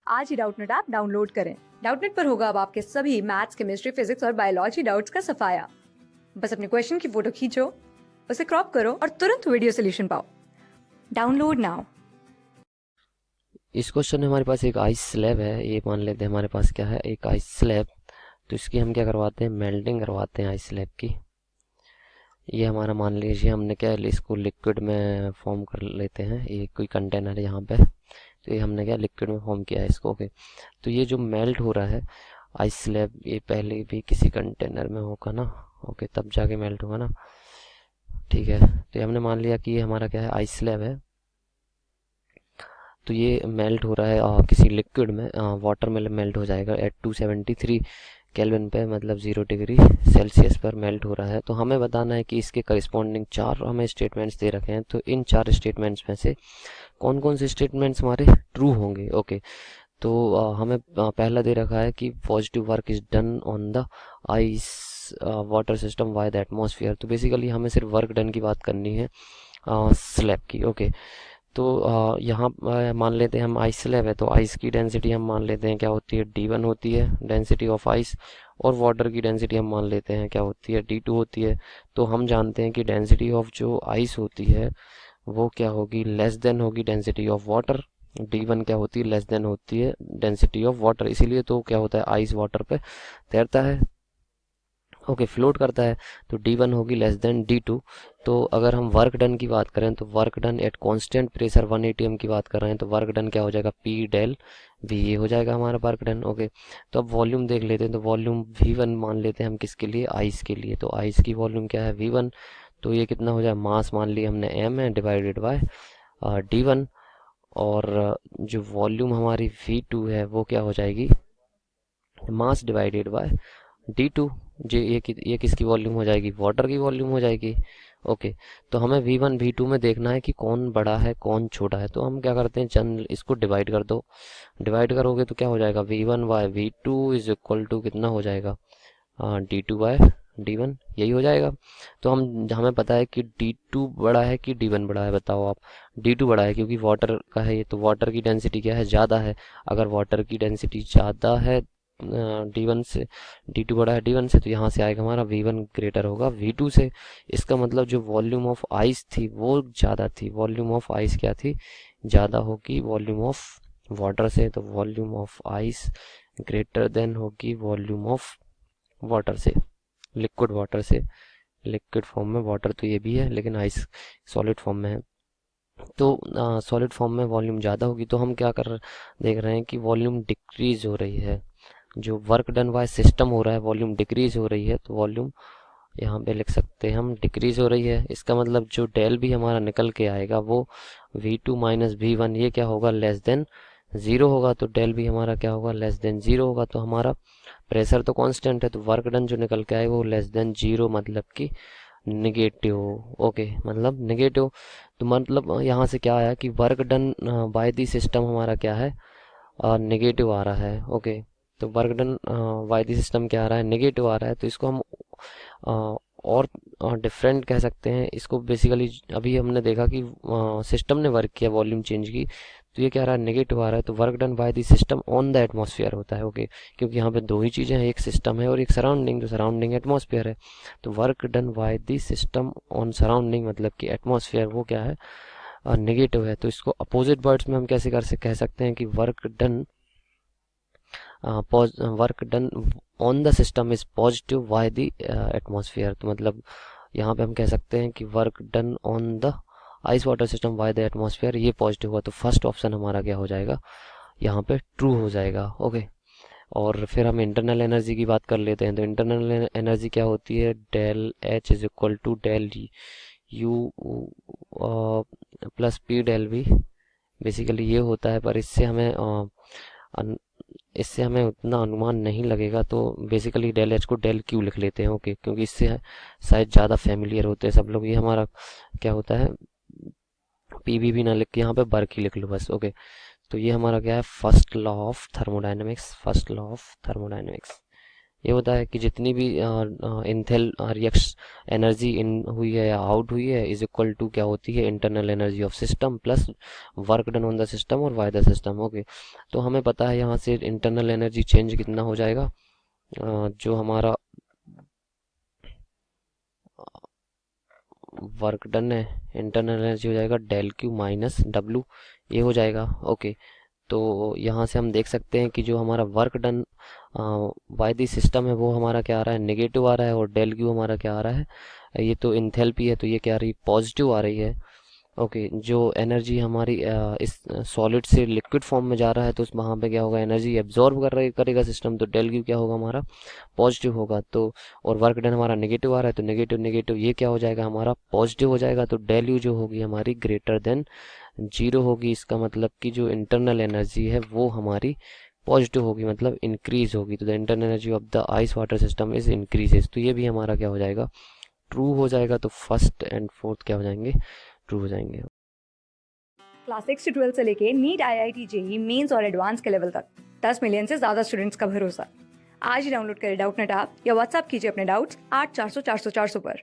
आज ही Doubtnut app download करें। Doubtnut पर होगा अब आपके सभी मैथ्स, केमिस्ट्री, फिजिक्स और बायोलॉजी डाउट्स का सफाया। बस अपने क्वेश्चन की फोटो खींचो, उसे क्रॉप करो और तुरंत वीडियो सोल्यूशन पाओ। Download now. इस क्वेश्चन में हमारे पास एक आइस स्लैब है। ये मान लेते हैं हमारे पास क्या है, एक आइस स्लैब। तो इसकी हम क्या करवाते हैं, मेल्टिंग करवाते हैं आइस स्लैब की। ये हमारा मान लीजिए हमने क्या है, इसको लिक्विड में फॉर्म कर लेते हैं। ये कोई कंटेनर है यहाँ पे, तो ये हमने क्या लिक्विड में फॉर्म किया है इसको। ओके, तो ये जो मेल्ट हो रहा है आइस स्लैब, ये पहले भी किसी कंटेनर में होगा ना। ओके, तब जाके मेल्ट होगा ना। ठीक है, तो ये हमने मान लिया कि ये हमारा क्या है, आइस स्लैब है। तो ये मेल्ट हो रहा है किसी लिक्विड में, वाटर में मेल्ट हो जाएगा एट 273 केल्विन पे, मतलब 0 डिग्री सेल्सियस पर मेल्ट हो रहा है। तो हमें बताना है कि इसके करस्पॉन्डिंग 4 हमें स्टेटमेंट्स दे रखे हैं। तो इन 4 स्टेटमेंट्स में से कौन कौन से स्टेटमेंट्स हमारे ट्रू होंगे। ओके, तो हमें पहला दे रखा है कि positive work is done on the ice water system by the atmosphere. तो बेसिकली हमें सिर्फ वर्क डन की बात करनी है स्लैब की। ओके, तो यहाँ मान लेते हैं हम आइस स्लैब है, तो आइस की डेंसिटी हम मान लेते हैं क्या होती है, D1 होती है डेंसिटी ऑफ आइस। और वाटर की डेंसिटी हम मान लेते हैं क्या होती है, D2 होती है। तो हम जानते हैं कि डेंसिटी ऑफ जो आइस होती है वो क्या होगी, लेस देन होगी डेंसिटी ऑफ वाटर। D1 क्या होती है, लेस देन होती है डेंसिटी ऑफ वाटर। इसीलिए तो क्या होता है, आइस वाटर पे तैरता है। ओके, फ्लोट करता है। तो D1 होगी लेस देन D2। तो अगर हम वर्क डन की बात करें तो work done at constant pressure 1 atm की बात कर रहे हैं, तो वर्क डन क्या हो जाएगा, P डेल V, ये हो जाएगा हमारा वर्क डन। ओके, तो अब वॉल्यूम देख लेते हैं। तो वॉल्यूम V1 मान लेते हैं हम, किसके लिए, आइस के लिए। तो आइस की वॉल्यूम क्या है, V1। तो ये कितना हो जाए, मास मान लिया हमने M है, डिवाइडेड बाय D1। और जो वॉल्यूम हमारी V2 है वो क्या हो जाएगी, मास डिवाइडेड बाय D2। जो ये किसकी वॉल्यूम हो जाएगी, वाटर की वॉल्यूम हो जाएगी। ओके, तो हमें V1 V2 में देखना है कि कौन बड़ा है कौन छोटा है। तो हम क्या करते हैं, चंद इसको डिवाइड कर दो। डिवाइड करोगे तो क्या हो जाएगा, V1 bye V2 is equal to कितना हो जाएगा, D2 बाय D1, यही हो जाएगा। तो हमें पता है कि D2 बड़ा है कि D1 बड़ा है, बताओ आप। D2 बड़ा है क्योंकि वाटर का है ये, तो वाटर की डेंसिटी क्या है, ज़्यादा है। अगर वाटर की डेंसिटी ज़्यादा है D1 से, D2 बड़ा है D1 से, तो यहाँ से आएगा हमारा V1 ग्रेटर होगा V2 से। इसका मतलब जो वॉल्यूम ऑफ आइस थी वो ज़्यादा थी, वॉल्यूम ऑफ आइस क्या थी, ज़्यादा होगी वॉल्यूम ऑफ वाटर से। तो volume of ice greater than होगी वॉल्यूम ऑफ वाटर से, लिक्विड वाटर से। लिक्विड फॉर्म में वाटर तो ये भी है, लेकिन आइस सॉलिड फॉर्म में है। तो सॉलिड फॉर्म में वॉल्यूम ज़्यादा होगी, तो हम क्या देख रहे हैं कि वॉल्यूम डिक्रीज हो रही है। जो वर्क डन बाय सिस्टम हो रहा है वॉल्यूम डिक्रीज हो रही है। तो वॉल्यूम यहाँ पे लिख सकते हैं हम, डिक्रीज हो रही है। इसका मतलब जो डेल भी हमारा निकल के आएगा वो V2 माइनस V1, ये क्या होगा, लेस देन 0 होगा। तो डेल भी हमारा क्या होगा, लेस देन 0 होगा। तो हमारा प्रेशर तो कांस्टेंट है, तो वर्क डन जो निकल के आएगा वो लेस देन 0, मतलब कि निगेटिव। ओके, मतलब निगेटिव। तो मतलब यहाँ से क्या आया कि work done by the system हमारा क्या है, नेगेटिव आ रहा है। ओके, तो work done by the system क्या आ रहा है, नेगेटिव आ रहा है। तो इसको हम और डिफरेंट कह सकते हैं इसको। बेसिकली अभी हमने देखा कि सिस्टम ने वर्क किया, वॉल्यूम चेंज की, तो ये क्या आ रहा है, नेगेटिव आ रहा है। तो work done by the system on the atmosphere होता है। ओके, क्योंकि यहाँ पे दो ही चीज़ें हैं, एक सिस्टम है और एक सराउंडिंग। तो सराउंडिंग एटमॉस्फेयर है। तो work done by the system on surrounding मतलब कि एटमॉस्फेयर, वो क्या है, नेगेटिव है। तो इसको अपोजिट वर्ड्स में हम कैसे कह सकते हैं कि work done on the system is positive by the atmosphere. तो मतलब यहाँ पे हम कह सकते हैं कि work done on the ice water system by the atmosphere, ये पॉजिटिव हुआ। तो फर्स्ट ऑप्शन हमारा क्या हो जाएगा, यहाँ पे ट्रू हो जाएगा। ओके, और फिर हम इंटरनल एनर्जी की बात कर लेते हैं। तो इंटरनल एनर्जी क्या होती है, del H is equal to del U plus P del V। Basically ये होता है, पर इससे हमें उतना अनुमान नहीं लगेगा। तो बेसिकली डेल H को डेल Q लिख लेते हैं। ओके, क्योंकि इससे शायद ज़्यादा फेमिलियर होते हैं सब लोग। ये हमारा क्या होता है, PV भी ना लिख के यहाँ पे वर्क ही लिख लो बस। ओके, तो ये हमारा क्या है, first law of thermodynamics. First law of thermodynamics ये होता है कि जितनी भी इंथेल रिएक्श एनर्जी इन हुई है या आउट हुई है इज इक्वल टू क्या होती है, internal energy of system plus work done on the system और बाय द सिस्टम। ओके, तो हमें पता है यहाँ से इंटरनल एनर्जी चेंज कितना हो जाएगा, जो हमारा वर्क डन है इंटरनल एनर्जी हो जाएगा डेल क्यू माइनस डब्लू, ये हो जाएगा। ओके, तो यहाँ से हम देख सकते हैं कि जो हमारा work done by the system है वो हमारा क्या आ रहा है, नेगेटिव आ रहा है, और डेल क्यू हमारा क्या आ रहा है, ये तो इंथैल्पी है तो ये क्या आ रही है, पॉजिटिव आ रही है। ओके, जो एनर्जी हमारी इस सॉलिड से लिक्विड फॉर्म में जा रहा है तो वहाँ पे क्या होगा, एनर्जी एब्जॉर्ब करेगा सिस्टम, तो डेल क्यू क्या होगा हमारा, पॉजिटिव होगा। तो और वर्क डन हमारा नेगेटिव आ रहा है तो नेगेटिव नेगेटिव ये क्या हो जाएगा हमारा, पॉजिटिव हो जाएगा। तो डेल यू जो होगी हमारी ग्रेटर देन जीरो होगी, इसका मतलब कि जो इंटरनल एनर्जी है वो हमारी पॉजिटिव होगी, मतलब इंक्रीज होगी। तो the internal energy of the ice water system is increases, तो ये भी हमारा क्या हो जाएगा, ट्रू हो जाएगा। तो फर्स्ट एंड फोर्थ क्या हो जाएंगे, ट्रू हो जाएंगे। क्लास 6 से 12 से लेके नीट, IIT, जेई मेंस और एडवांस के लेवल तक 10 मिलियन से ज्यादा स्टूडेंट्स का भरोसा। आज ही डाउनलोड करें डाउटनेट ऐप या व्हाट्सएप कीजिए अपने डाउट्स 8400 400 400 पर।